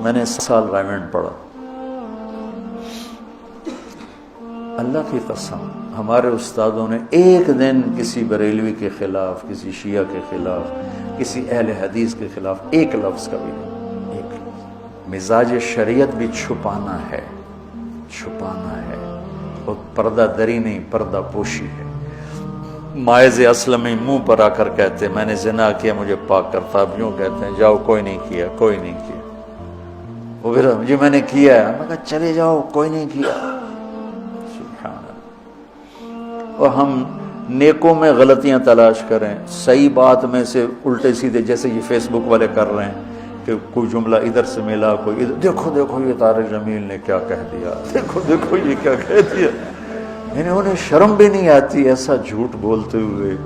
میں نے 7 سال رائمنڈ پڑھا. اللہ کی قسم ہمارے استادوں نے ایک دن کسی بریلوی کے خلاف، کسی شیعہ کے خلاف، کسی اہل حدیث کے خلاف ایک لفظ کا بھی نہیں. ایک لفظ. مزاج شریعت بھی چھپانا ہے، چھپانا ہے. اور پردہ دری نہیں، پردہ پوشی ہے. مائز اسلمی منہ پر آ کر کہتے میں نے زنا کیا مجھے پاک کرتا، اب یوں کہتے ہیں جاؤ کوئی نہیں کیا، کوئی نہیں کیا. وہ پھر جی میں نے کیا ہے، میں کہا چلے جاؤ کوئی نہیں کیا. سبحان اللہ. اور ہم نیکوں میں غلطیاں تلاش کریں، صحیح بات میں سے الٹے سیدھے، جیسے یہ فیس بک والے کر رہے ہیں کہ کوئی جملہ ادھر سے ملا، کوئی ادھر. دیکھو دیکھو یہ طارق جمیل نے کیا کہہ دیا، دیکھو دیکھو یہ کیا کہہ دیا. یعنی انہیں شرم بھی نہیں آتی ایسا جھوٹ بولتے ہوئے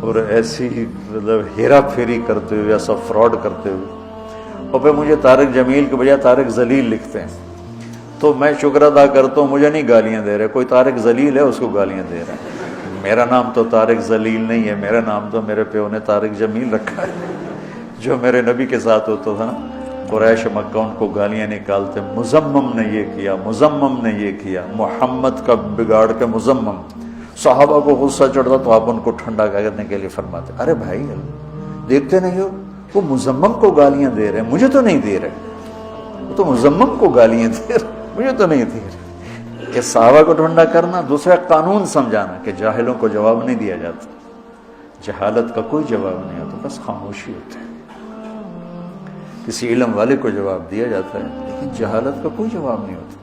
اور ایسی مطلب ہیرا پھیری کرتے ہوئے، ایسا فراڈ کرتے ہوئے. اور پھر مجھے طارق جمیل کے بجائے طارق ذلیل لکھتے ہیں. تو میں شکر ادا کرتا ہوں، مجھے نہیں گالیاں دے رہے. کوئی طارق ذلیل ہے اس کو گالیاں دے رہا ہے. میرا نام تو طارق ذلیل نہیں ہے، میرا نام تو میرے پیو نے طارق جمیل رکھا ہے. جو میرے نبی کے ساتھ ہوتا تھا نا، قریش مکہ ان کو گالیاں نکالتے، مزمم نے یہ کیا، مزمم نے یہ کیا، محمد کا بگاڑ کے مزمم. صحابہ کو غصہ چڑھتا تو آپ ان کو ٹھنڈا کرنے کے لیے فرماتے ارے بھائی دیکھتے نہیں ہو وہ مزمم کو گالیاں دے رہے ہیں، مجھے تو نہیں دے رہے. وہ تو مزمم کو گالیاں دے رہے، مجھے تو نہیں دے رہے. کہ صحابہ کو ٹھنڈا کرنا، دوسرا قانون سمجھانا کہ جاہلوں کو جواب نہیں دیا جاتا، جہالت کا کوئی جواب نہیں ہوتا، بس خاموشی ہوتی ہے. کسی علم والے کو جواب دیا جاتا ہے لیکن جہالت کا کوئی جواب نہیں ہوتا.